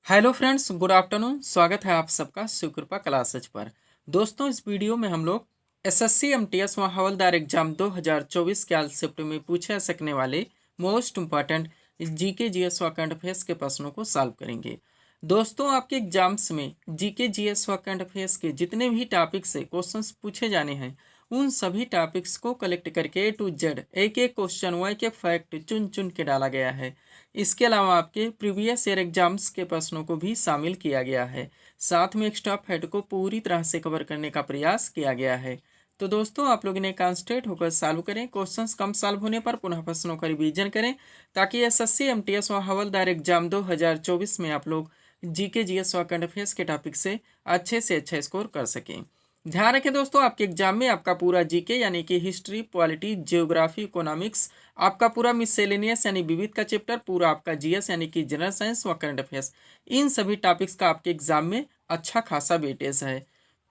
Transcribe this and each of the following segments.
Hello friends, good afternoon. स्वागत है आप सबका सुकृपा क्लासेज पर। दोस्तों, इस वीडियो में हम लोग एसएससी एमटीएस व हवलदार एग्जाम 2024 के शिफ्ट में पूछे जा सकने वाले मोस्ट इम्पॉर्टेंट जीके जीएस व करंट अफेयर्स के प्रश्नों को सॉल्व करेंगे। दोस्तों, आपके एग्जाम्स में जीके जीएस व करंट अफेयर्स के जितने भी टॉपिक से क्वेश्चंस पूछे जाने हैं, उन सभी टॉपिक्स को कलेक्ट करके ए टू जेड एक एक क्वेश्चन व एक एक फैक्ट चुन चुन के डाला गया है। इसके अलावा आपके प्रीवियस ईयर एग्जाम्स के प्रश्नों को भी शामिल किया गया है। साथ में एक्स्ट्रा फैक्ट को पूरी तरह से कवर करने का प्रयास किया गया है। तो दोस्तों, आप लोग इन्हें कॉन्सेंट्रेट होकर सॉल्व करें। क्वेश्चंस कम सॉल्व होने पर पुनः प्रश्नों का रिवीजन करें, ताकि एसएससी एमटीएस व हवलदार एग्जाम 2024 में आप लोग जीके जीएस व करंट अफेयर्स के टॉपिक से अच्छा स्कोर कर सकें। ध्यान रखें दोस्तों, आपके एग्जाम में आपका पूरा जीके यानी कि हिस्ट्री, पॉलिटी, जियोग्राफी, इकोनॉमिक्स, आपका पूरा मिससेलेनियस यानी विविध का चैप्टर, पूरा आपका जीएस यानी कि जनरल साइंस व करंट अफेयर्स, इन सभी टॉपिक्स का आपके एग्जाम में अच्छा खासा वेटेज है।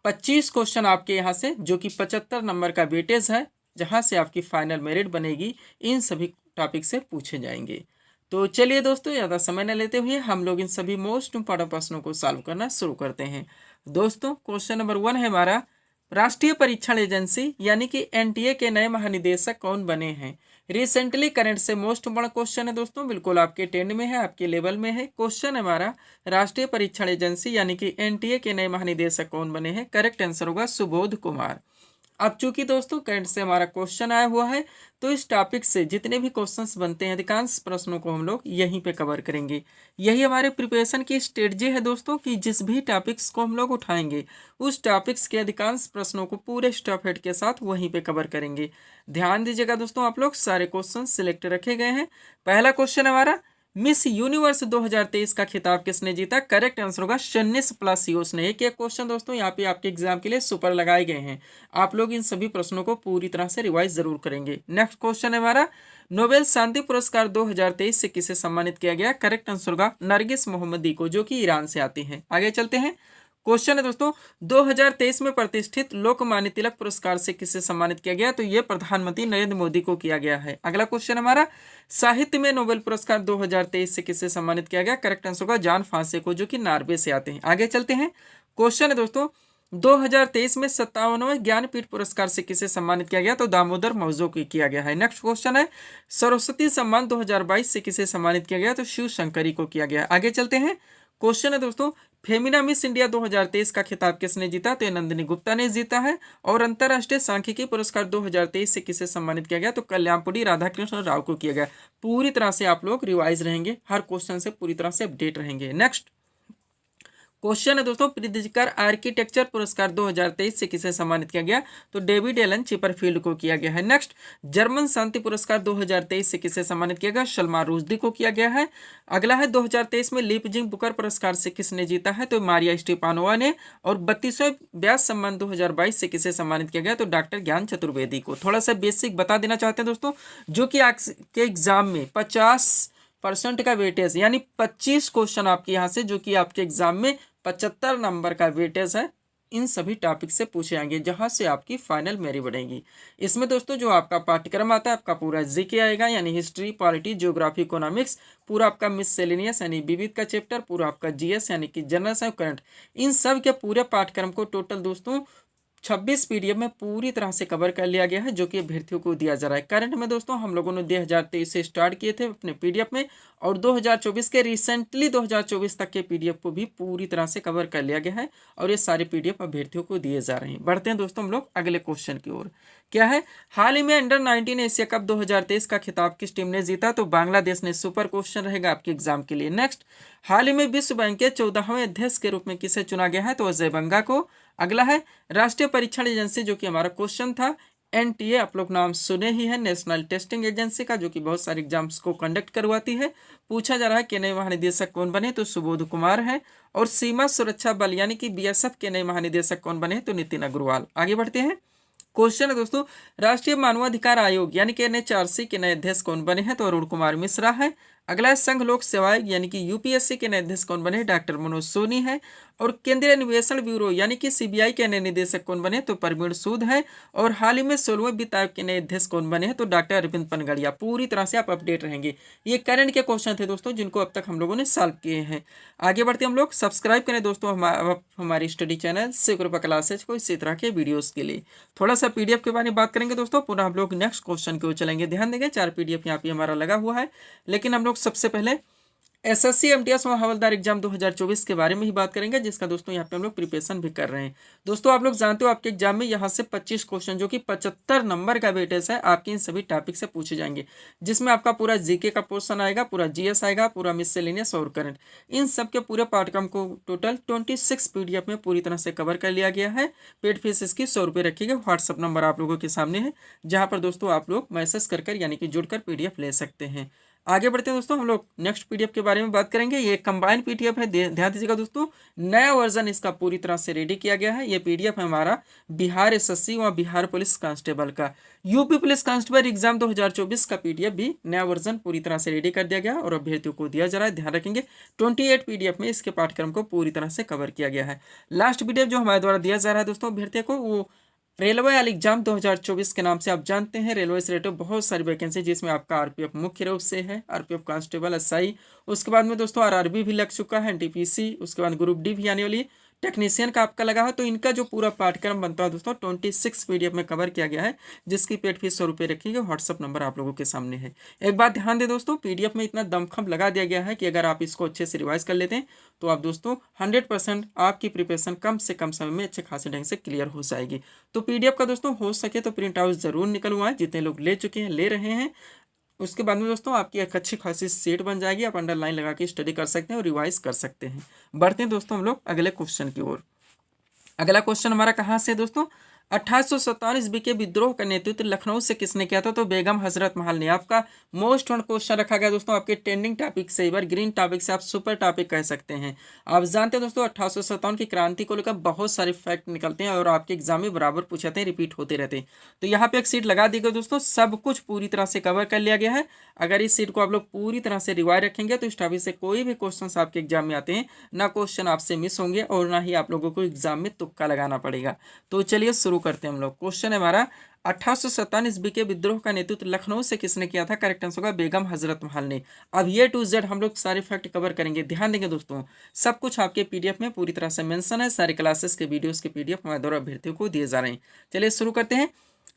25 क्वेश्चन आपके यहाँ से, जो कि 75 नंबर का वेटेज है, जहाँ से आपकी फाइनल मेरिट बनेगी, इन सभी टॉपिक से पूछे जाएंगे। तो चलिए दोस्तों, ज़्यादा समय न लेते हुए हम लोग इन सभी मोस्ट इंपॉर्टेंट प्रश्नों को सॉल्व करना शुरू करते हैं। दोस्तों, क्वेश्चन नंबर 1 है हमारा, राष्ट्रीय परीक्षण एजेंसी यानी कि एनटीए के नए महानिदेशक कौन बने हैं। रिसेंटली करंट से मोस्ट इंपॉर्टेंट क्वेश्चन है दोस्तों, बिल्कुल आपके ट्रेंड में है, आपके लेवल में है। क्वेश्चन हमारा, राष्ट्रीय परीक्षण एजेंसी यानी कि एनटीए के नए महानिदेशक कौन बने हैं। करेक्ट आंसर होगा सुबोध कुमार। अब चूंकि दोस्तों करंट से हमारा क्वेश्चन आया हुआ है, तो इस टॉपिक से जितने भी क्वेश्चंस बनते हैं, अधिकांश प्रश्नों को हम लोग यहीं पे कवर करेंगे। यही हमारे प्रिपरेशन की स्ट्रेटजी है दोस्तों, कि जिस भी टॉपिक्स को हम लोग उठाएंगे, उस टॉपिक्स के अधिकांश प्रश्नों को पूरे स्टेप हेड के साथ वहीं पे कवर करेंगे। ध्यान दीजिएगा दोस्तों, आप लोग सारे क्वेश्चन सिलेक्ट रखे गए हैं। पहला क्वेश्चन हमारा, मिस यूनिवर्स 2023 का खिताब किसने जीता। करेक्ट आंसर होगा शनिस प्लासियोस ने। एक क्वेश्चन दोस्तों यहाँ पे आपके एग्जाम के लिए सुपर लगाए गए हैं। आप लोग इन सभी प्रश्नों को पूरी तरह से रिवाइज जरूर करेंगे। नेक्स्ट क्वेश्चन है हमारा, नोबेल शांति पुरस्कार 2023 से किसे सम्मानित किया गया। करेक्ट आंसर होगा नरगिस मोहम्मदी को, जो कि ईरान से आती हैं। आगे चलते हैं। क्वेश्चन है दोस्तों, 2023 में प्रतिष्ठित लोकमान्य तिलक पुरस्कार से किसे सम्मानित किया गया। तो ये प्रधानमंत्री नरेंद्र मोदी को किया गया है। अगला क्वेश्चन हमारा, साहित्य में नोबेल पुरस्कार 2023 से किसे सम्मानित किया गया। करेक्ट आंसर होगा जॉन फांसे को, जो कि नॉर्वे से आते हैं। आगे चलते हैं। क्वेश्चन है दोस्तों, 2023 में 57वें ज्ञानपीठ पुरस्कार से किसे सम्मानित किया गया। तो दामोदर मौजो को किया गया है। नेक्स्ट क्वेश्चन है, सरस्वती सम्मान 2022 से किसे सम्मानित किया गया। तो शिव शंकरी को किया गया। आगे चलते हैं। क्वेश्चन है दोस्तों, फेमिना मिस इंडिया 2023 का खिताब किसने जीता। तो नंदिनी गुप्ता ने जीता है। और अंतर्राष्ट्रीय सांख्यिकी पुरस्कार 2023 से किसे सम्मानित किया गया। तो कल्याणपुरी राधाकृष्ण राव को किया गया। पूरी तरह से आप लोग रिवाइज रहेंगे, हर क्वेश्चन से पूरी तरह से अपडेट रहेंगे। नेक्स्ट क्वेश्चन है दोस्तों, प्रित्जकर आर्किटेक्चर पुरस्कार 2023 से किसे सम्मानित किया गया। तो डेविड एलन चिपरफील्ड को किया गया है। नेक्स्ट, जर्मन शांति पुरस्कार 2023 से किसे सम्मानित किया गया। सलमान रुश्दी को किया गया है। अगला है, 2023 में लीपजिंग बुकर पुरस्कार से किसने जीता है। तो मारिया स्टीपानोवा ने। और 32वें व्यास सम्मान 2022 से किसे सम्मानित किया गया। तो डॉक्टर ज्ञान चतुर्वेदी को। थोड़ा सा बेसिक बता देना चाहते हैं दोस्तों, जो कि आपके एग्जाम में 50% का वेटेज यानी 25 क्वेश्चन आपके यहाँ से, जो कि आपके एग्जाम में 75 नंबर का वेटेज है, इन सभी टॉपिक से पूछे जाएंगे, जहां से आपकी फाइनल मेरिट बढ़ेगी। इसमें दोस्तों जो आपका पाठ्यक्रम आता है, आपका पूरा जीके आएगा, यानी हिस्ट्री, पॉलिटी, जियोग्राफी, इकोनॉमिक्स, पूरा आपका मिससेलेनियस यानी विविध का चैप्टर, पूरा आपका जीएस यानी कि जनरल साइंस, करंट, इन सब के पूरे पाठ्यक्रम को टोटल दोस्तों 26 पीडीएफ में पूरी तरह से कवर कर लिया गया है, जो कि अभ्यर्थियों को दिया जा रहा है। करंट में दोस्तों हम लोगों ने 2023 से स्टार्ट किए थे अपने पीडीएफ में, और 2024 के रिसेंटली 2024 तक के पीडीएफ को भी पूरी तरह से कवर कर लिया गया है, और ये सारे पीडीएफ अभ्यर्थियों को दिए जा रहे हैं। बढ़ते हैं दोस्तों हम लोग अगले क्वेश्चन की ओर। क्या है, हाल ही में अंडर-19 एशिया कप 2023 का खिताब किस टीम ने जीता। तो बांग्लादेश ने। सुपर क्वेश्चन रहेगा आपके एग्जाम के लिए। नेक्स्ट, हाल ही में विश्व बैंक के 14वें अध्यक्ष के रूप में किसे चुना गया है। तो अजय बंगा को। अगला है, राष्ट्रीय परीक्षण एजेंसी, जो कि हमारा क्वेश्चन था, एनटीए आप लोग नाम सुने ही है, नेशनल टेस्टिंग एजेंसी का, जो कि बहुत सारे एग्जाम्स को कंडक्ट करवाती है। पूछा जा रहा है कि नए महानिदेशक कौन बने। तो सुबोध कुमार है। और सीमा सुरक्षा बल यानी कि बीएसएफ के नए महानिदेशक कौन बने। तो नितिन अग्रवाल। आगे बढ़ते हैं। क्वेश्चन है दोस्तों, राष्ट्रीय मानवाधिकार आयोग यानी कि एनएचआरसी के नए अध्यक्ष कौन बने हैं। तो अरुण कुमार मिश्रा है। अगला है संघ लोक सेवाएं यानी कि यूपीएससी के निदेशक कौन बने, डॉक्टर मनोज सोनी है। और केंद्रीय अन्वेषण ब्यूरो यानी कि सीबीआई के नए निदेशक कौन बने, तो प्रवीण सूद है। और हाल ही में 16वें वित्त आयोग के नए अध्यक्ष कौन बने हैं, तो डॉक्टर अरविंद पनगड़िया। पूरी तरह से आप अपडेट रहेंगे। ये करंट के क्वेश्चन थे दोस्तों जिनको अब तक हम लोगों ने सॉल्व किए हैं। आगे बढ़ते हम लोग, सब्सक्राइब करें दोस्तों हमारी स्टडी चैनल सुकृपा क्लासेज को इसी तरह के वीडियोस के लिए। थोड़ा सा पीडीएफ के बारे में बात करेंगे दोस्तों, पुनः हम लोग नेक्स्ट क्वेश्चन की ओर चलेंगे। ध्यान देंगे 4 पीडीएफ यहाँ पे हमारा लगा हुआ है, लेकिन हम लोग सबसे पहले एसएससी एमटीएस और हवलदार एग्जाम 2024 के बारे में ही बात करेंगे, जिसका दोस्तों यहाँ पे हम लोग प्रिपरेशन भी कर रहे हैं। दोस्तों आप लोग जानते हो आपके एग्जाम में यहाँ से 25 क्वेश्चन जो कि 75 नंबर का वेटेज है आपके इन सभी टॉपिक से पूछे जाएंगे, जिसमें आपका पूरा जीके का पोर्शन आएगा, पूरा जीएस आएगा, पूरा मिससेलेनियस और करंट, इन सब के पूरे पाठ्यक्रम को टोटल 26 पीडीएफ में पूरी तरह से कवर कर लिया गया है। पेड फीस इसकी 100 रुपये रखी गई। व्हाट्सअप नंबर आप लोगों के सामने है, जहाँ पर दोस्तों आप लोग मैसेज कर यानी कि जुड़कर पीडीएफ ले सकते हैं। आगे बढ़ते हैं दोस्तों, हम लोग नेक्स्ट पीडीएफ के बारे में बात करेंगे। ये कंबाइंड पीडीएफ है, ध्यान दीजिएगा दोस्तों, नया वर्जन इसका पूरी तरह से रेडी किया गया है। ये पीडीएफ है हमारा बिहार एसएससी व बिहार पुलिस कांस्टेबल का। यूपी पुलिस कांस्टेबल एग्जाम 2024 का पीडीएफ भी नया वर्जन पूरी तरह से रेडी कर दिया गया और अभ्यर्थियों को दिया जा रहा है। ध्यान रखेंगे 28 पीडीएफ में इसके पाठ्यक्रम को पूरी तरह से कवर किया गया है। लास्ट पीडीएफ जो हमारे द्वारा दिया जा रहा है दोस्तों अभ्यर्थियों को, वो रेलवे वाले एग्जाम 2024 के नाम से आप जानते हैं। रेलवे से रिलेटेड बहुत सारी वैकेंसी, जिसमें आपका आरपीएफ मुख्य रूप से है, आरपीएफ कांस्टेबल, एसआई, उसके बाद में दोस्तों आरआरबी भी लग चुका है, एनटीपीसी, उसके बाद ग्रुप डी भी आने वाली, टेक्नीशियन का आपका लगा है। तो इनका जो पूरा पाठ्यक्रम बनता है दोस्तों 26 पीडीएफ में कवर किया गया है, जिसकी पेड फीस 100 रुपये रखी गई। व्हाट्सअप नंबर आप लोगों के सामने है। एक बात ध्यान दे दोस्तों, पीडीएफ में इतना दमखम लगा दिया गया है कि अगर आप इसको अच्छे से रिवाइज कर लेते हैं तो आप दोस्तों 100% आपकी प्रिपरेशन कम से कम समय में अच्छे खासे ढंग से क्लियर हो जाएगी। तो पीडीएफ का दोस्तों हो सके तो प्रिंट आउट जरूर निकलवाएं, जितने लोग ले चुके हैं, ले रहे हैं। उसके बाद में दोस्तों आपकी एक अच्छी खासी सीट बन जाएगी, आप अंडरलाइन लगा के स्टडी कर सकते हैं और रिवाइज कर सकते हैं। बढ़ते हैं दोस्तों हम लोग अगले क्वेश्चन की ओर। अगला क्वेश्चन हमारा कहाँ से दोस्तों, 1857 ईस्वी के विद्रोह का नेतृत्व लखनऊ से किसने किया था, तो बेगम हजरत महल ने। आपका मोस्ट वन क्वेश्चन रखा गया दोस्तों आपके ट्रेंडिंग टॉपिक से, इवर ग्रीन टॉपिक से आप सुपर टॉपिक कह सकते हैं। आप जानते हैं दोस्तों 1857 की क्रांति को लेकर बहुत सारे फैक्ट निकलते हैं और आपके एग्जाम में बराबर पूछे जाते हैं, रिपीट होते रहते हैं। तो यहाँ पे एक सीट लगा दी गई दोस्तों, सब कुछ पूरी तरह से कवर कर लिया गया है। अगर इस सीट को आप लोग पूरी तरह से रिवाइज रखेंगे तो इस टॉपिक से कोई भी क्वेश्चन आपके एग्जाम में आते हैं, ना क्वेश्चन आपसे मिस होंगे और ना ही आप लोगों को एग्जाम में तुक्का लगाना पड़ेगा। तो चलिए शुरू करते हैं हम लोग। क्वेश्चन है हमारा 1857 ईस्वी के विद्रोह का नेतृत्व लखनऊ से किसने किया था, करेक्ट आंसर होगा बेगम हजरत महल ने। अब ये टू जेड हम लोग सारे फैक्ट कवर करेंगे। ध्यान देंगे दोस्तों, सब कुछ आपके पीडीएफ में पूरी तरह से मेंशन है, सारे क्लासेस के वीडियोस के पीडीएफ हमारे द्वारा अभ्यर्थियों को दिए जा रहे हैं। चलिए शुरू करते हैं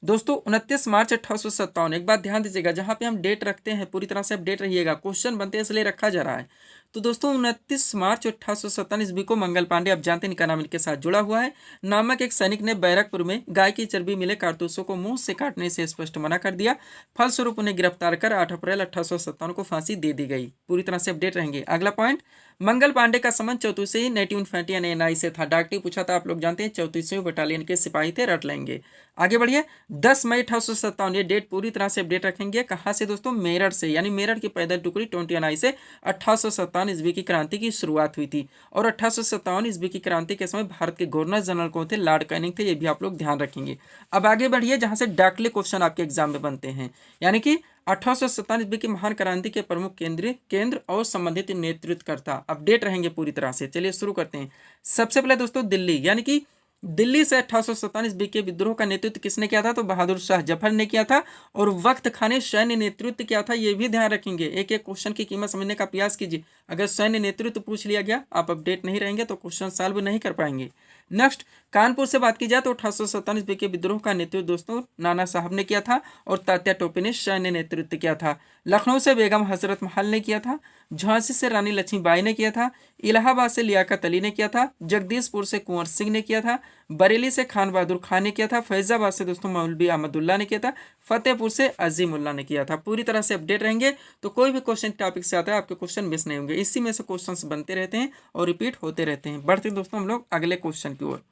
दोस्तों। 29 मार्च 1857, एक बात ध्यान दीजिएगा, जहां पे हम डेट रखते हैं पूरी तरह से अपडेट रहिएगा, क्वेश्चन बनते हैं इसलिए रखा जा रहा है। तो दोस्तों 29 मार्च 1857 ईस्वी को मंगल पांडे, आप जानते हैं इनका नाम इनके साथ जुड़ा हुआ है, नामक एक सैनिक ने बैरकपुर में गाय की चर्बी मिले कारतूसों को मुंह से काटने से स्पष्ट मना कर दिया। फलस्वरूप उन्हें गिरफ्तार कर 8 अप्रैल 1857 को फांसी दे दी गई। पूरी तरह से अपडेट रहेंगे। अगला पॉइंट, मंगल पांडे का संबंध 34वीं नेटिव इन्फेंट्री यानी एनआई से था। डाक टिकट पूछा था, आप लोग जानते हैं 34वीं बटालियन के सिपाही थे, रट लेंगे। आगे बढ़िए, 10 मई 1857, ये डेट पूरी तरह से अपडेट रखेंगे। कहाँ से दोस्तों, मेरठ से, यानी मेरठ की पैदल टुकड़ी 20 एनआई से 1857 ईस्वी की क्रांति की शुरुआत हुई थी। और 1857 ईस्वी की क्रांति के समय भारत के गवर्नर जनरल कौन थे, लॉर्ड कैनिंग थे, ये भी आप लोग ध्यान रखेंगे। अब आगे बढ़िए, जहां से डाकले क्वेश्चन आपके एग्जाम में बनते हैं, यानी कि 1857 ईस्वी की महान क्रांति के प्रमुख केंद्र और संबंधित नेतृत्वकर्ता अपडेट रहेंगे पूरी तरह से। चलिए शुरू करते हैं। सबसे पहले दोस्तों दिल्ली, यानी कि दिल्ली से 1857 ईस्वी के विद्रोह का नेतृत्व किसने किया था, तो बहादुर शाह जफर ने किया था। और वक्त खां ने सैन्य नेतृत्व किया था, ये भी ध्यान रखेंगे। एक एक क्वेश्चन की कीमत समझने का प्रयास कीजिए। अगर सैन्य नेतृत्व पूछ लिया गया, आप अपडेट नहीं रहेंगे तो क्वेश्चन सॉल्व नहीं कर पाएंगे। नेक्स्ट, कानपुर से बात की जाए तो 1857 ईस्वी के विद्रोह का नेतृत्व दोस्तों नाना साहब ने किया था और तात्या टोपे ने सैन्य नेतृत्व किया था। लखनऊ से बेगम हजरत महल ने किया था। झांसी से रानी लक्ष्मीबाई ने किया था। इलाहाबाद से लियाकत अली ने किया था। जगदीशपुर से कुंवर सिंह ने किया था। बरेली से खान बहादुर खान ने किया था। फैजाबाद से दोस्तों मौलवी अहमदुल्ला ने किया था। फतेहपुर से अजीमुल्ला ने किया था। पूरी तरह से अपडेट रहेंगे, तो कोई भी क्वेश्चन टॉपिक से आता है आपके क्वेश्चन मिस नहीं होंगे। इसी में से क्वेश्चंस बनते रहते हैं और रिपीट होते रहते हैं। बढ़ते दोस्तों हम लोग अगले क्वेश्चन की ओर।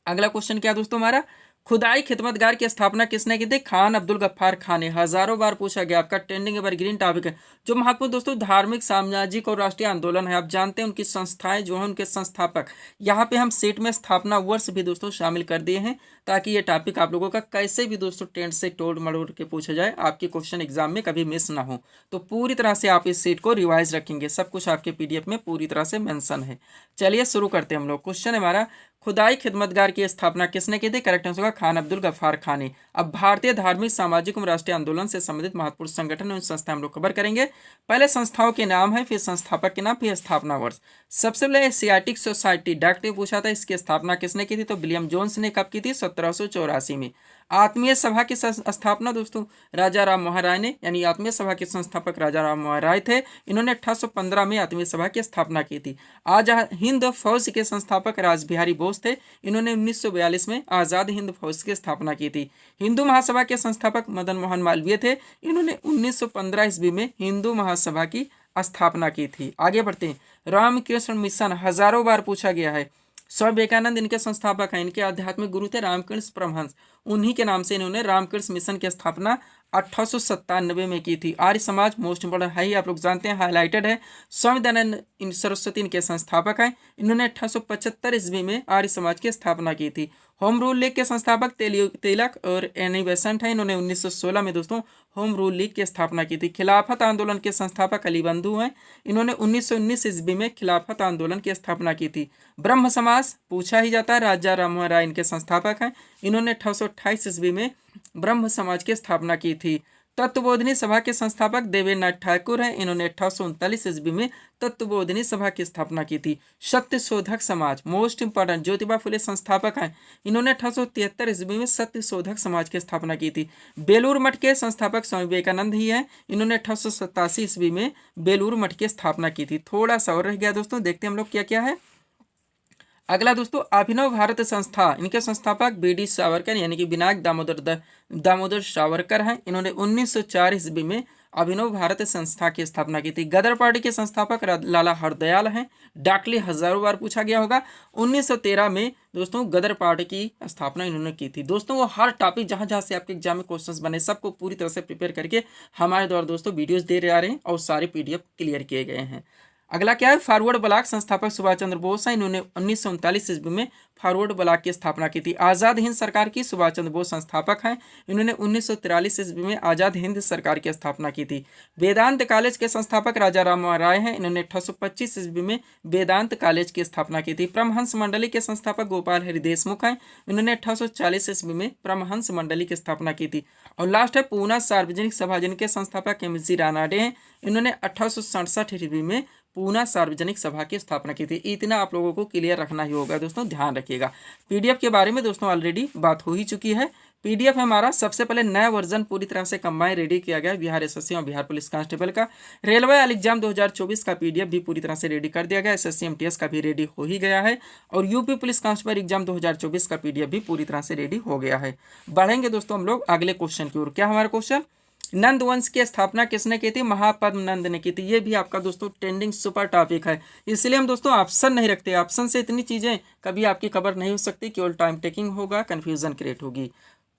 अगला क्वेश्चन क्या दोस्तों हमारा, खुदाई खिदमतगार की स्थापना किसने की थी? खान अब्दुल गफ्फार खान ने। हजारों बार पूछा गया, आपका ट्रेंडिंग एवरग्रीन टॉपिक है। जो महत्वपूर्ण दोस्तों धार्मिक, सामाजिक और राष्ट्रीय आंदोलन है, आप जानते हैं उनकी संस्थाएं जो हैं, उनके संस्थापक। यहाँ पे हम सेट में स्थापना वर्ष भी दोस्तों शामिल कर दिए हैं, ताकि ये टॉपिक आप लोगों का कैसे भी दोस्तों ट्रेंड से तोड़ मरोड़ के पूछा जाए, आपके क्वेश्चन एग्जाम में कभी मिस ना हो। तो पूरी तरह से आप इस सेट को रिवाइज रखेंगे, सब कुछ आपके पीडीएफ में पूरी तरह से मेंशन है। चलिए शुरू करते हैं हम लोग। क्वेश्चन है हमारा, खुदाई खिदमतगार की स्थापना किसने की थी? करेक्ट आंसर होगा खान अब्दुल गफ्फार खान ने। अब भारतीय धार्मिक, सामाजिक और राष्ट्रीय आंदोलन से संबंधित महत्वपूर्ण संगठन और संस्था हम लोग कवर करेंगे। पहले संस्थाओं के नाम है, फिर संस्थापक के नाम, फिर स्थापना वर्ष। सबसे पहले एशियाटिक सोसाइटी, डॉक्टर ने पूछा था इसकी स्थापना किसने की थी? तो विलियम जोन्स ने कब की थी? 1784 में। आत्मीय सभा की स्थापना दोस्तों राजा राम मोहन राय ने, यानी आत्मीय सभा के संस्थापक राजा राम मोहन राय थे। इन्होंने 1815 में आत्मीय सभा की स्थापना की थी। आजाद हिंद फौज के संस्थापक रासबिहारी बोस थे। इन्होंने 1942 में आज़ाद हिंद फौज की स्थापना की थी। हिंदू महासभा के संस्थापक मदन मोहन मालवीय थे। इन्होंने 1915 ईस्वी में हिंदू महासभा की स्थापना की थी। आगे बढ़ते हैं। रामकृष्ण मिशन हजारों बार पूछा गया है। स्वामी विवेकानंद इनके संस्थापक हैं। इनके आध्यात्मिक गुरु थे रामकृष्ण परमहंस। उन्हीं के नाम से इन्होंने रामकृष्ण मिशन की स्थापना 1897 में की थी। आर्य समाज मोस्ट इंपोर्टेंट है ही, आप लोग जानते हैं, हाईलाइटेड है। स्वामी दयानंद सरस्वती इनके संस्थापक हैं। इन्होंने 1875 ईस्वी में आर्य समाज की स्थापना की थी। होम रूल लीग के संस्थापक तिलक और एनी बेसेंट हैं। इन्होंने 1916 में दोस्तों होम रूल लीग की स्थापना की थी। खिलाफत आंदोलन के संस्थापक अली बंधु हैं। इन्होंने 1919 ईस्वी में खिलाफत आंदोलन की स्थापना की थी। ब्रह्म समाज पूछा ही जाता है, राजा राम मोहन राय इनके संस्थापक हैं। इन्होंने 1828 ईस्वी में ब्रह्म समाज की स्थापना की थी। तत्वबोधिनी सभा के संस्थापक देवेंद्र ठाकुर हैं। इन्होंने 1839 ईस्वी में तत्वबोधिनी सभा की स्थापना की थी। सत्य शोधक समाज मोस्ट इंपॉर्टेंट, ज्योतिबा फुले संस्थापक हैं। इन्होंने 1873 ईस्वी में सत्य शोधक समाज की स्थापना की थी। बेलूर मठ के संस्थापक स्वामी विवेकानंद ही हैं। इन्होंने 1887 ईस्वी में बेलूर मठ की स्थापना की थी। थोड़ा सा और रह गया दोस्तों, देखते हैं हम लोग क्या क्या है। अगला दोस्तों अभिनव भारत संस्था, इनके संस्थापक बीडी सावरकर यानी कि विनायक दामोदर सावरकर हैं। इन्होंने 1904 ईस्वी में अभिनव भारत संस्था की स्थापना की थी। गदर पार्टी के संस्थापक लाला हरदयाल हैं। डाकली हजारों बार पूछा गया होगा। 1913 में दोस्तों गदर पार्टी की स्थापना इन्होंने की थी। दोस्तों वो हर टॉपिक जहां जहां से आपके एग्जाम में क्वेश्चंस बने, सबको पूरी तरह से प्रिपेयर करके हमारे द्वारा दोस्तों वीडियोस दे रहे आ रहे हैं और सारे पीडीएफ क्लियर किए गए हैं। अगला क्या है, फॉरवर्ड ब्लॉक संस्थापक सुभाष चंद्र बोस हैं। इन्होंने 1939 ईस्वी में फॉरवर्ड ब्लॉक की स्थापना की थी। आज़ाद हिंद सरकार की सुभाष चंद्र बोस संस्थापक हैं। इन्होंने 1943 ईस्वी में आज़ाद हिंद सरकार की स्थापना की थी। वेदांत कॉलेज के संस्थापक राजा राम मोहन राय हैं। इन्होंने 1825 ईस्वी में वेदांत कॉलेज की स्थापना की थी। परमहंस मंडली के संस्थापक गोपाल हरि देशमुख हैं। इन्होंने 1840 ईस्वी में परमहंस मंडली की स्थापना की थी। और लास्ट है पूना सार्वजनिक सभा, जिनके संस्थापक एम.जी. रानाडे हैं। इन्होंने 1867 ईस्वी में पूना सार्वजनिक सभा की स्थापना की थी। इतना आप लोगों को क्लियर रखना ही होगा दोस्तों, ध्यान रखिएगा। पीडीएफ के बारे में दोस्तों ऑलरेडी बात हो ही चुकी है। पीडीएफ हमारा सबसे पहले नया वर्जन पूरी तरह से कंबाइन रेडी किया गया है बिहार एसएससी और बिहार पुलिस कांस्टेबल का। रेलवे एग्जाम 2024 का पीडीएफ भी पूरी तरह से रेडी कर दिया गया। एसएससी एमटीएस का भी रेडी हो ही गया है और यूपी पुलिस कांस्टेबल एग्जाम 2024 का पीडीएफ भी पूरी तरह से रेडी हो गया है। बढ़ेंगे दोस्तों हम लोग अगले क्वेश्चन की ओर। क्या हमारा क्वेश्चन, नंद वंश की स्थापना किसने की थी? महापद्म नंद ने की थी। ये भी आपका दोस्तों ट्रेंडिंग सुपर टॉपिक है, इसलिए हम दोस्तों ऑप्शन नहीं रखते। ऑप्शन से इतनी चीजें कभी आपकी कवर नहीं हो सकती, केवल टाइम टेकिंग होगा, कंफ्यूजन क्रिएट होगी।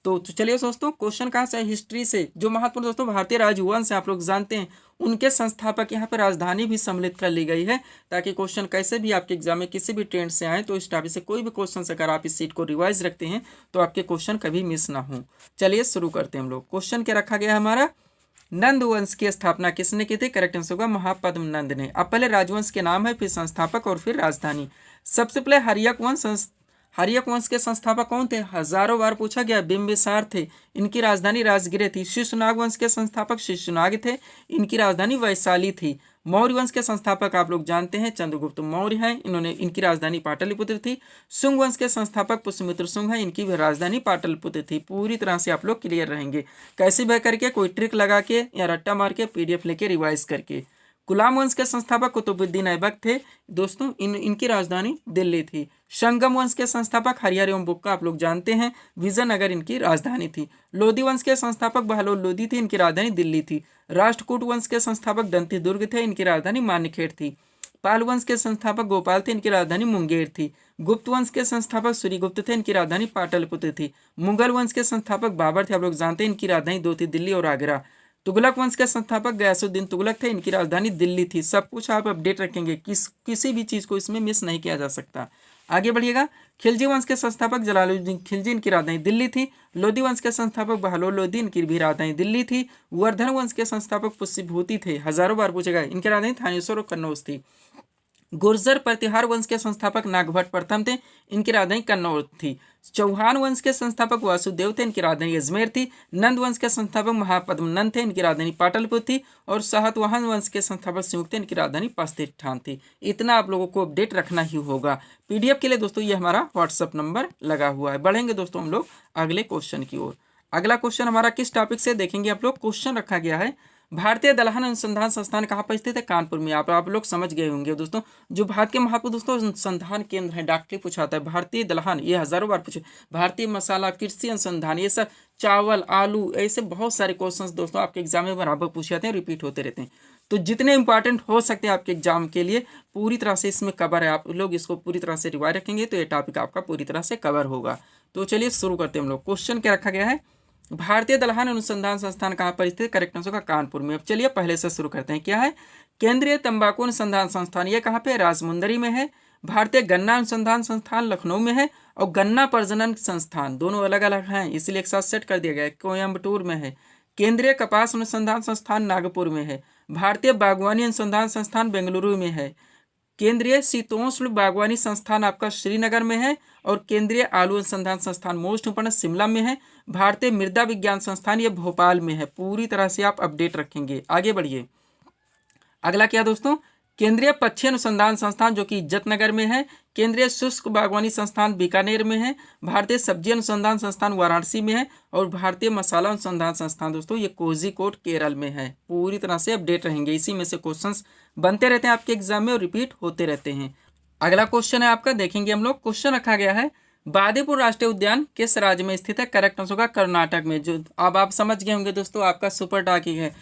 तो चलिए दोस्तों क्वेश्चन कहाँ से, हिस्ट्री से। जो महत्वपूर्ण दोस्तों भारतीय राजवंश आप लोग जानते हैं, उनके संस्थापक यहाँ पर राजधानी भी सम्मिलित कर ली गई है, ताकि क्वेश्चन कैसे भी आपके एग्जाम में किसी भी ट्रेंड से आए तो इस टॉपिक से कोई भी क्वेश्चन से अगर आप इस सीट को रिवाइज रखते हैं तो आपके क्वेश्चन कभी मिस ना हो। चलिए शुरू करते हैं हम लोग। क्वेश्चन क्या रखा गया हमारा, नंद वंश की स्थापना किसने की थी? करेक्ट आंसर होगा महापद्म नंद ने। अब पहले राजवंश के नाम है, फिर संस्थापक और फिर राजधानी। सबसे पहले हर्यक वंश के संस्थापक कौन थे? हजारों बार पूछा गया, बिंबिसार थे। इनकी राजधानी राजगिरे थी। शिशुनाग वंश के संस्थापक शिशुनाग थे। इनकी राजधानी वैशाली थी। मौर्य वंश के संस्थापक आप लोग जानते हैं चंद्रगुप्त मौर्य हैं। इनकी राजधानी पाटलिपुत्र थी। शुंग वंश के संस्थापक पुष्यमित्र शुंग हैं। इनकी भी राजधानी पाटलिपुत्र थी। पूरी तरह से आप लोग क्लियर रहेंगे, कैसे भी करके, कोई ट्रिक लगा के या रट्टा मार के, पीडीएफ लेके रिवाइज करके। गुलाम वंश के संस्थापक कुतुबुद्दीन ऐबक थे दोस्तों। इनकी राजधानी दिल्ली थी। संगम वंश के संस्थापक हरिहर एवं बुक्का आप लोग जानते हैं, विजयनगर इनकी राजधानी थी। लोधी वंश के संस्थापक बहलोल लोधी थी। इनकी राजधानी दिल्ली थी। राष्ट्रकूट वंश के संस्थापक दंती दुर्ग थे। इनकी राजधानी मान्यखेड़ थी। पाल वंश के संस्थापक गोपाल थे, इनकी राजधानी मुंगेर थी। गुप्त वंश के संस्थापक सूर्यगुप्त थे, इनकी राजधानी पाटलिपुत्र थी। मुगल वंश के संस्थापक बाबर थे, आप लोग जानते हैं, इनकी राजधानी दो थी, दिल्ली और आगरा। तुगलक वंश के संस्थापक गयासुद्दीन तुगलक थे, इनकी राजधानी दिल्ली थी। सब कुछ आप अपडेट रखेंगे, किसी भी चीज़ को इसमें मिस नहीं किया जा सकता। आगे बढ़िएगा। खिलजी वंश के संस्थापक जलालुद्दीन खिलजी, इनकी राजधानी दिल्ली थी। लोधी वंश के संस्थापक बहलोल लोधी, इनकी भी राजधानी दिल्ली थी। वर्धन वंश के संस्थापक पुष्यभूति थे, हजारों बार पूछेगा, इनकी राजधानी थानेश्वर और कन्नौज थी। गुर्जर प्रतिहार वंश के संस्थापक नागभट्ट प्रथम थे, इनकी राजधानी कन्नौज थी। चौहान वंश के संस्थापक वासुदेव थे, इनकी राजधानी अजमेर थी। नंद वंश के संस्थापक महापद्मनंद थे, इनकी राजधानी पाटलिपुत्र थी। और सातवाहन वंश के संस्थापक संयुक्त थे, इनकी राजधानी पालीतान थी। इतना आप लोगों को अपडेट रखना ही होगा। पीडीएफ के लिए दोस्तों ये हमारा व्हाट्सअप नंबर लगा हुआ है। बढ़ेंगे दोस्तों हम लोग अगले क्वेश्चन की ओर। अगला क्वेश्चन हमारा किस टॉपिक से देखेंगे आप लोग। क्वेश्चन रखा गया है, भारतीय दलहन अनुसंधान संस्थान कहाँ पर स्थित है? कानपुर में। आप लोग समझ गए होंगे दोस्तों। जो भारत के महत्व दोस्तों अनुसंधान केंद्र है, डॉक्टरी पूछाता है। भारतीय दलहन, ये हजारों बार पूछे। भारतीय मसाला कृषि अनुसंधान, ये सब चावल आलू, ऐसे बहुत सारे क्वेश्चंस दोस्तों आपके एग्जाम में बराबर पूछे जाते हैं, रिपीट होते रहते हैं। तो जितने इंपॉर्टेंट हो सकते हैं आपके एग्जाम के लिए पूरी तरह से इसमें कवर है। आप लोग इसको पूरी तरह से रिवाइज रखेंगे तो ये टॉपिक आपका पूरी तरह से कवर होगा। तो चलिए शुरू करते हैं हम लोग। क्वेश्चन क्या रखा गया है, भारतीय दलहन अनुसंधान संस्थान कहाँ पर स्थित? करेक्ट आंसर का कानपुर में। अब चलिए पहले से शुरू करते हैं। क्या है? केंद्रीय तंबाकू अनुसंधान संस्थान, ये कहाँ पे? राजमुंदरी में है। भारतीय गन्ना अनुसंधान संस्थान लखनऊ में है। और गन्ना प्रजनन संस्थान, दोनों अलग अलग हैं, इसलिए एक साथ सेट कर दिया गया है, कोयम्बटूर में है। केंद्रीय कपास अनुसंधान संस्थान नागपुर में है। भारतीय बागवानी अनुसंधान संस्थान बेंगलुरु में है। केंद्रीय शीतोष्ण बागवानी संस्थान आपका श्रीनगर में है। और केंद्रीय आलू अनुसंधान संस्थान मोस्ट इंपोर्टेंट शिमला में है। भारतीय मृदा विज्ञान संस्थान ये भोपाल में है। पूरी तरह से आप अपडेट रखेंगे। आगे बढ़िए। अगला क्या दोस्तों, केंद्रीय पक्षी अनुसंधान संस्थान जो कि इज्जतनगर में है। केंद्रीय शुष्क बागवानी संस्थान बीकानेर में है। भारतीय सब्जी अनुसंधान संस्थान वाराणसी में है। और भारतीय मसाला अनुसंधान संस्थान दोस्तों ये कोझिकोड केरल में है। पूरी तरह से अपडेट रहेंगे, इसी में से क्वेश्चंस बनते रहते हैं आपके एग्जाम में और रिपीट होते रहते हैं। अगला क्वेश्चन है आपका, देखेंगे हम लोग। क्वेश्चन रखा गया है, बांदीपुर राष्ट्रीय उद्यान किस राज्य में स्थित है? करेक्ट आंसर होगा कर्नाटक में। जो अब आप समझ गए होंगे दोस्तों, आपका सुपर टॉपिक है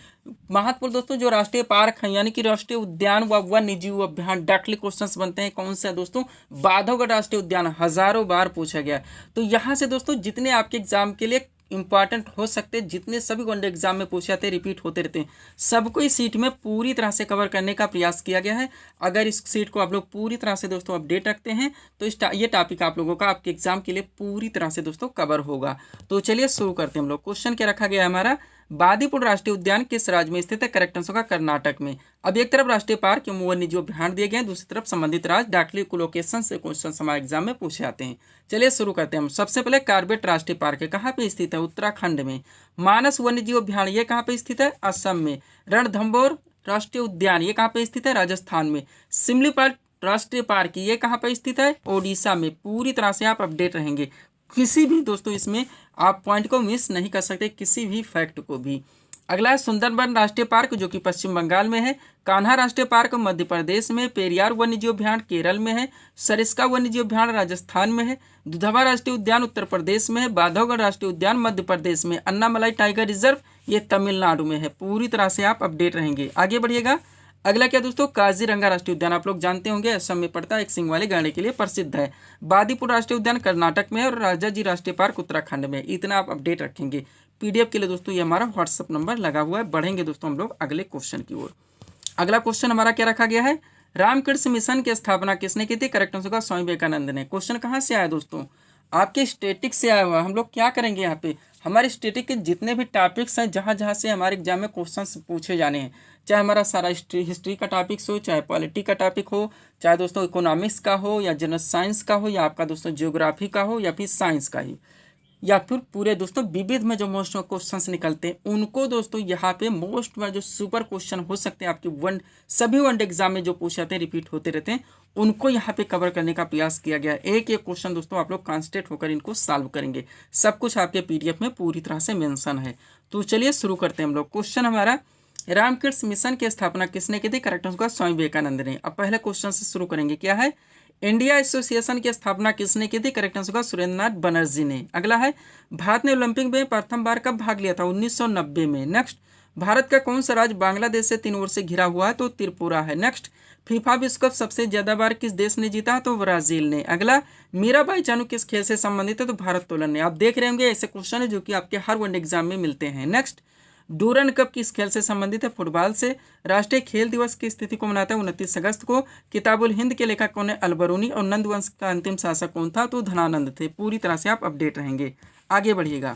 महत्वपूर्ण दोस्तों। जो राष्ट्रीय पार्क है यानी कि राष्ट्रीय उद्यान व वन्य जीव अभ्यान, डायरेक्टली क्वेश्चंस बनते हैं। कौन सा दोस्तों? बांधवगढ़ राष्ट्रीय उद्यान, हजारों बार पूछा गया। तो यहाँ से दोस्तों जितने आपके एग्जाम के लिए इंपॉर्टेंट हो सकते हैं, जितने सभी वनडे एग्जाम में पूछे जाते हैं, रिपीट होते रहते हैं, सबको इस सीट में पूरी तरह से कवर करने का प्रयास किया गया है। अगर इस सीट को आप लोग पूरी तरह से दोस्तों अपडेट रखते हैं तो ये टॉपिक आप लोगों का आपके एग्जाम के लिए पूरी तरह से दोस्तों कवर होगा। तो चलिए शुरू करते हैं हम लोग। क्वेश्चन क्या रखा गया है हमारा, बांदीपुर राष्ट्रीय उद्यान किस राज्य में स्थित है? करेक्ट आंसर होगा कर्नाटक में। अब एक तरफ राष्ट्रीय पार्क एवं वन्य जीव अभ्यारण्य दिए गए हैं, दूसरी तरफ संबंधित राज्य, डायरेक्टली लोकेशन से क्वेश्चन हमारे एग्जाम में पूछे जाते हैं। चलिए शुरू करते हैं हम। सबसे पहले कार्बेट राष्ट्रीय पार्क है, कहाँ पे स्थित है? उत्तराखंड में। मानस वन्य जीव अभ्यारण्य ये कहाँ पे स्थित है? असम में। रणथंभौर राष्ट्रीय उद्यान ये कहाँ पे स्थित है? राजस्थान में। सिमलीपाल राष्ट्रीय पार्क ये कहाँ पर स्थित है? ओडिशा में। पूरी तरह से आप अपडेट रहेंगे, किसी भी दोस्तों इसमें आप पॉइंट को मिस नहीं कर सकते, किसी भी फैक्ट को भी। अगला है सुंदरबन राष्ट्रीय पार्क जो कि पश्चिम बंगाल में है। कान्हा राष्ट्रीय पार्क मध्य प्रदेश में। पेरियार वन्यजीव अभ्यारण्य केरल में है। सरिस्का वन्यजीव अभ्यारण्य राजस्थान में है। दुधवा राष्ट्रीय उद्यान उत्तर प्रदेश में है। बांधवगढ़ राष्ट्रीय उद्यान मध्य प्रदेश में। अन्नामलाई टाइगर रिजर्व ये तमिलनाडु में है। पूरी तरह से आप अपडेट रहेंगे। आगे बढ़िएगा। अगला क्या दोस्तों, काजीरंगा राष्ट्रीय उद्यान आप लोग जानते होंगे, असम में पड़ता है, एक सिंह वाले गांडे के लिए प्रसिद्ध है। बांदीपुर राष्ट्रीय उद्यान कर्नाटक में और राजाजी राष्ट्रीय पार्क उत्तराखंड में। इतना आप अपडेट रखेंगे। पीडीएफ के लिए दोस्तों ये हमारा व्हाट्सअप नंबर लगा हुआ है। बढ़ेंगे दोस्तों हम लोग अगले क्वेश्चन की ओर। अगला क्वेश्चन हमारा क्या रखा गया है, रामकृष्ण मिशन की स्थापना किसने की थी? करेक्ट आंसर होगा स्वामी विवेकानंद ने। क्वेश्चन कहाँ से आया दोस्तों? आपके स्टैटिक से आया हुआ। हम लोग क्या करेंगे यहाँ पे, हमारे स्टैटिक के जितने भी टॉपिक्स हैं, जहाँ जहाँ से हमारे एग्जाम में क्वेश्चंस पूछे जाने हैं, चाहे हमारा सारा हिस्ट्री का टॉपिक्स हो, चाहे पॉलिटी का टॉपिक हो, चाहे दोस्तों इकोनॉमिक्स का हो, या जनरल साइंस का हो, या आपका दोस्तों ज्योग्राफी का हो, या फिर साइंस का ही, या फिर पूरे दोस्तों विविध में जो मोस्ट क्वेश्चंस निकलते हैं उनको दोस्तों यहाँ पे मोस्ट में जो सुपर क्वेश्चन हो सकते हैं आपके सभी वनडे एग्जाम में जो पूछे जाते हैं, रिपीट होते रहते हैं, उनको यहाँ पे कवर करने का प्रयास किया गया है। एक एक क्वेश्चन दोस्तों आप लोग कॉन्सेंट्रेट होकर इनको सॉल्व करेंगे। सब कुछ आपके पीडीएफ में पूरी तरह से मेंशन है। तो चलिए शुरू करते हैं हम लोग। क्वेश्चन हमारा, रामकृष्ण मिशन की स्थापना किसने की थी? करेक्ट आंसर स्वामी विवेकानंद ने। अब पहले क्वेश्चन से शुरू करेंगे। क्या है, इंडिया एसोसिएशन की स्थापना किसने की थी? करेक्ट आंसर सुरेंद्रनाथ बनर्जी ने। अगला है, भारत ने ओलंपिक में प्रथम बार कब भाग लिया था? 1990 में। नेक्स्ट, भारत का कौन सा राज्य बांग्लादेश से 3 ओर से घिरा हुआ है? तो त्रिपुरा है। नेक्स्ट, फीफा विश्व कप सबसे ज्यादा बार किस देश ने जीता? तो ब्राजील ने। अगला, मीराबाई चानू किस खेल से संबंधित है? तो भारोत्तोलन ने। आप देख रहे होंगे ऐसे क्वेश्चन है जो कि आपके हर वन एग्जाम में मिलते हैं। नेक्स्ट, डूरन कप किस खेल से संबंधित है? फुटबॉल से। राष्ट्रीय खेल दिवस की तिथि को मनाता है? 29 अगस्त को। किताबुल हिंद के लेखक कौन है? अलबरूनी। और नंद वंश का अंतिम शासक कौन था? तो धनानंद थे। पूरी तरह से आप अपडेट रहेंगे। आगे बढ़िएगा।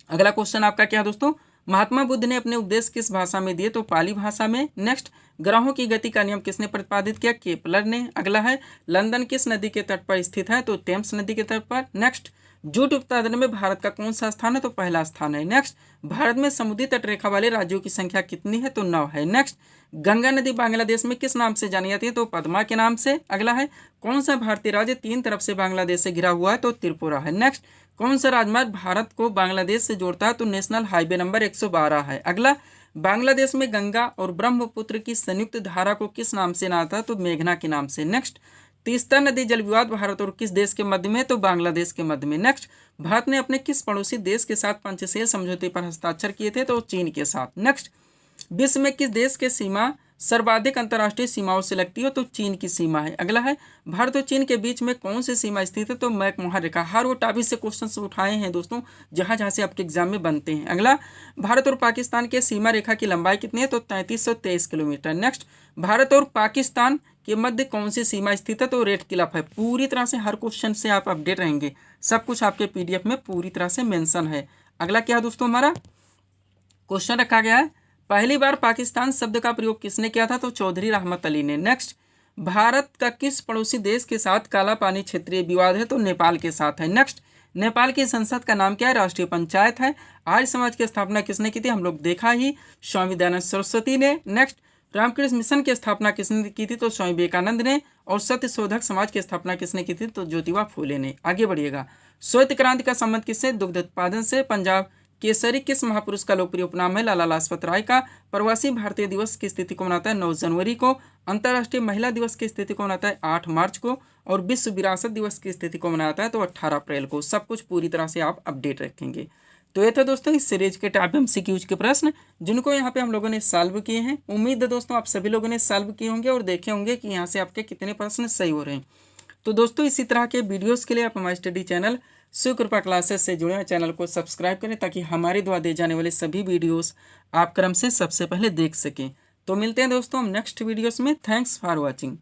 अगला क्वेश्चन आपका क्या है दोस्तों? महात्मा बुद्ध ने अपने उपदेश किस भाषा में दिए? तो पाली भाषा में। नेक्स्ट, ग्रहों की गति का नियम किसने प्रतिपादित किया? केपलर ने। अगला है, लंदन किस नदी के तट पर स्थित है? तो टेम्स नदी के तट पर। नेक्स्ट, जूट उत्पादन में भारत का कौन सा स्थान है? तो पहला स्थान है। नेक्स्ट, भारत में समुद्री तट रेखा वाले राज्यों की संख्या कितनी है? तो 9 है। नेक्स्ट, गंगा नदी बांग्लादेश में किस नाम से जानी जाती है? तो पद्मा के नाम से। अगला है, कौन सा भारतीय राज्य 3 तरफ से बांग्लादेश से घिरा हुआ है? तो त्रिपुरा है। नेक्स्ट, कौन सा राजमार्ग भारत को बांग्लादेश से जोड़ता है? तो नेशनल हाईवे नंबर 112 है। अगला, बांग्लादेश में गंगा और ब्रह्मपुत्र की संयुक्त धारा को किस नाम से जाना था? तो मेघना के नाम से। नेक्स्ट, तीस्ता नदी जल विवाद भारत और किस देश के मध्य में? तो बांग्लादेश के मध्य में। नेक्स्ट, भारत ने अपने किस पड़ोसी देश के साथ पंचशील समझौते पर हस्ताक्षर किए थे? तो चीन के साथ। नेक्स्ट, विश्व में किस देश के सीमा सर्वाधिक अंतर्राष्ट्रीय सीमाओं से लगती है? तो चीन की सीमा है। अगला है, भारत और चीन के बीच में कौन सी सीमा स्थित है? तो मैकमोहन रेखा। हर वो टॉपिक से क्वेश्चन उठाए हैं दोस्तों जहाँ जहाँ से आपके एग्जाम में बनते हैं। अगला, भारत और पाकिस्तान के सीमा रेखा की लंबाई कितनी है? तो 3323 किलोमीटर। नेक्स्ट, भारत और पाकिस्तान के मध्य कौन सी सीमा स्थित है? तो रेड क्लिफ है। पूरी तरह से हर क्वेश्चन से आप अपडेट रहेंगे। सब कुछ आपके PDF में पूरी तरह से मेंशन है। अगला क्या है दोस्तों? हमारा क्वेश्चन रखा गया है, पहली बार पाकिस्तान शब्द का प्रयोग किसने किया था? तो चौधरी रहमत अली ने। नेक्स्ट, भारत का किस पड़ोसी देश के साथ काला पानी क्षेत्रीय विवाद है? तो नेपाल के साथ है। नेक्स्ट, नेपाल की संसद का नाम क्या है? राष्ट्रीय पंचायत है। आर्य समाज की स्थापना किसने की थी? हम लोग देखा ही, स्वामी दयानंद सरस्वती ने। नेक्स्ट, रामकृष्ण मिशन की स्थापना किसने की थी? तो स्वामी विवेकानंद ने। और सत्य शोधक समाज की स्थापना किसने की थी? तो ज्योतिबा फूले ने। आगे बढ़िएगा। श्वेत क्रांति का संबंध किससे? दुग्ध उत्पादन से। पंजाब केसरी किस महापुरुष का लोकप्रिय उपनाम है? लाला लाजपत राय का। प्रवासी भारतीय दिवस की स्थिति को मनाता है 9 जनवरी को। अंतर्राष्ट्रीय महिला दिवस की स्थिति को मनाता है 8 मार्च को। और विश्व विरासत दिवस की स्थिति को मनाता है तो 18 अप्रैल को। सब कुछ पूरी तरह से आप अपडेट रखेंगे। तो ये था दोस्तों इस सीरीज के टॉप MCQs के प्रश्न जिनको यहाँ पे हम लोगों ने सॉल्व किए हैं। उम्मीद है दोस्तों आप सभी लोगों ने सॉल्व किए होंगे और देखे होंगे कि यहाँ से आपके कितने प्रश्न सही हो रहे हैं। तो दोस्तों इसी तरह के वीडियोस के लिए आप हमारे स्टडी चैनल सुकृपा क्लासेस से जुड़े हैं। चैनल को सब्सक्राइब करें ताकि हमारे द्वारा दिए जाने वाले सभी वीडियोस आप क्रम से सबसे पहले देख सकें। तो मिलते हैं दोस्तों हम नेक्स्ट वीडियोस में। Thanks for watching.